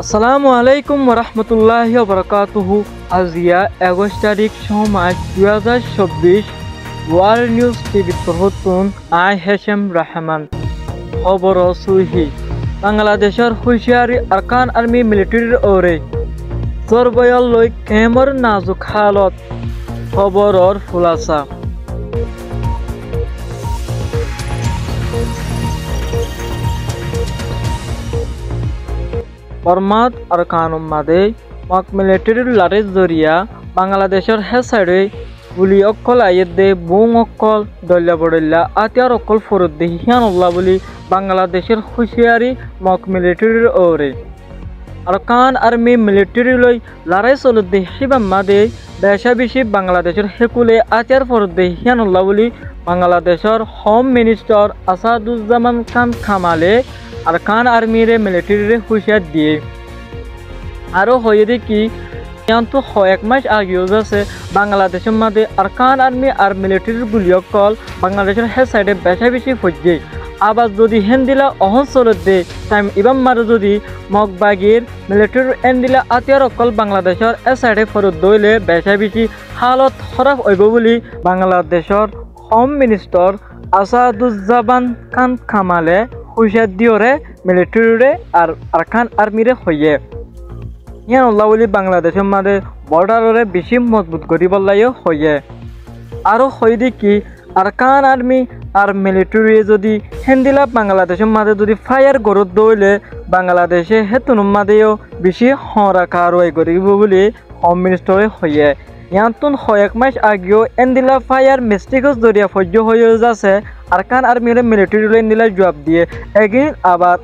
আসসালামু আলাইকুম ওরহমতুল্লাহি ওয়াবারাকাতুহু। আজিয়া 11 তারিখ সোমবার 2024 ওয়ার্ল্ড নিউজ টিভি প্রহতুন আই হেশেম রহমান। খবর সুহি বাংলাদেশের হুঁশিয়ারি আরকান আর্মি মিলিটারির ওরে সরবয়াল লৈ কেমর নাজুক হালত খবরর ফুলাসা। ফরমাত আরকানুম মাদে মক মিলিটারির লারের জরিয়া বাংলাদেশের হে সাইডে গুলি অকল আয়ের দে বুং অকল দল্লা বড়ল্লা আতিয়ার অকল ফরদ দে হিয়ানুল্লাহ বলি বাংলাদেশের হুঁশিয়ারি মক মিলিটারির ওরে আরকান আর্মি মিলিটারি লই লড়াই চলত দে হিবাম মাদে বেশা বেশি বাংলাদেশের হেকুলে আতিয়ার ফরদ দে হিয়ানুল্লাহ বলি বাংলাদেশের হোম মিনিস্টার আসাদুজ্জামান খান কামালে আরকান আর্মিরে মিলিটারিরে হুঁশিয়ার দিয়ে আরও হয়ে দেখি তো এক মাস আগেও যাচ্ছে বাংলাদেশের মাঝে আরকান আর্মি আর মিলিটারির গুলিয়কল বাংলাদেশের হে সাইডে বেশা বেশি ফজে আবার যদি হেন দিলা অহন চলত দে টাইম ইবাম মারে যদি মগবাগির মিলিটারির এন দিলা আতিয়ার অকল বাংলাদেশের এ সাইডে ফরত দইলে বেশা বেশি হালত খারাপ হইব বলে বাংলাদেশের হোম মিনিস্টার আসাদুজ্জামান খান কামালে হুঁশিয়ার দিওরে মিলিটারিরে আর আরকান আর্মিরে হইয়ে ইয়ানুল্লাহ বলি বাংলাদেশের মাঝে বর্ডারে বেশি মজবুত করিবলাইও হইয়ে আরও হই দেখি আরকান আর্মি আর মিলিটারি যদি হেন্দিলা বাংলাদেশের মাঝে যদি ফায়ার গরত দইলে বাংলাদেশে হেতুনুর মাঝেও বেশি হরাকা আর করিব বলে হোম মিনিস্টারে হইয়ে ইয়াতুন এক মাস আগেও এন্দিলা ফায়ার মিস্টেকস জরিয়া ফজ্য হয়ে যাচ্ছে আরকান আর্মির মিলিটারি এন্দিলা জবাব দিয়ে এগিন আবার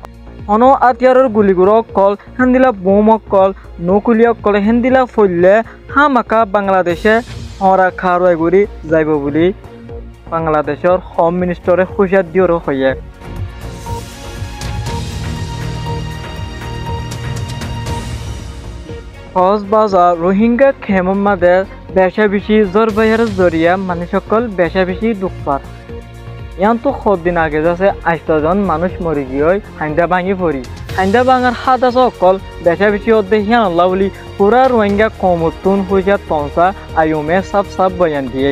অন আতিয়ারের গুলিগুলো অকল হেন্দিলা বোম অকল নকুলি অকল হেন্দিলা ফললে হামাকা বাংলাদেশে হরা খারোয় গুড়ি যাইব বলে বাংলাদেশের হোম মিনিস্টারে হুঁশিয়ার দিওর হইয়ে কক্সবাজার রোহিঙ্গা খেমর মাঝে বেশা বেশি জরবাইয়ের জরিয়া মানুষ সকল বেশা বেশি দুঃখ পার ইয়াতো দিন আগে যাচ্ছে 8 জন মানুষ মরি গিয়ে হাইন্দা ভাঙি পড়ি হাইন্দা ভাঙার হাত আছে অকল বেশা বেশি অর্ধে হিয়ানুল্লাহ বলি পুরা রোহিঙ্গা কমতুন হুঁশিয়ার তনসা আয়ুমে সাফ বয়ান দিয়ে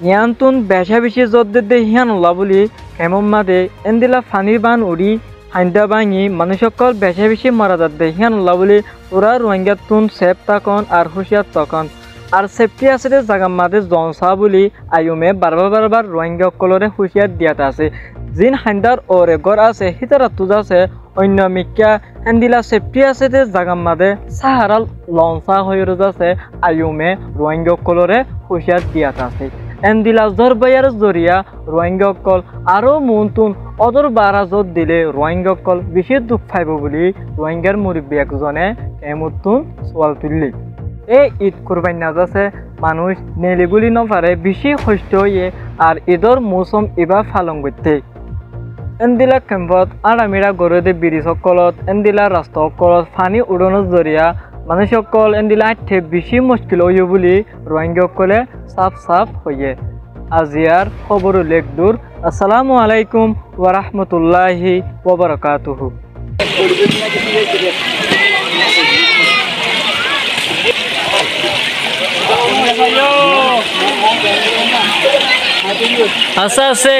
ইয়ান্তুন বেশা বেশি জর্দে দে হিয়ানুল্লাহ বলি খেমর মাঝে এন্দিলা ফানির বান উড়ি হাইন্দা ভাঙি মানুষ সকল বেশা বেশি মারা যাচ্ছে হিয়ানুল্লাহ বলি পুরা রোহিঙ্গা তুন সেফ তখন আর হুঁশিয়ার তখন আর সেফটি আছে জায়গা মাঝে জনসা বলি আয়ুমে বারবার রোহিঙ্গা সকলরে হুঁশিয়ার দিয়াতে আছে জিন হাইন্দার ওরে গড় আছে হিতারা তুজ আছে অন্য মিকা হেন্দিলা সেফটি আছে জায়গা মাঝে সাহারাল লঞ্চা হয়ে যাচ্ছে আয়ুমে রোহিঙ্গা সকলরে হুঁশিয়ার দিয়াতে আছে এন্দিলা জরবাইয়ার জরিয়া রোহিঙ্গা সকল আরও মনতুন অদর বারাজত দিলে রোহিঙ্গা সকল বেশি দুঃখ পাইব বলে রোহিঙ্গার মুরব্বী একজনে এমতুন সোয়াল তুললি এই ঈদ কুরবান নাজাছে মানুষ নেলিগুলি নপারে বেশি কষ্ট হয়ে আর ঈদর মৌসুম এবার ফালন করতে এন্দিলা কেম্পত আরামিরা গরদে ব্রিজ সকলত এন্দিলা রাস্তা সকলত পানি উড়ানোর জরিয়া মানুষ সকল এন্দিলা আঠে বেশি মুশকিল হইব বলে রোহিঙ্গা সকলে সাফ হইয়ে আজিয়ার খবর লেখ দূর। আসসালামু আলাইকুম ওয়ারহমতুল্লাহি ওয়াবারাকাতুহু। আছে আছে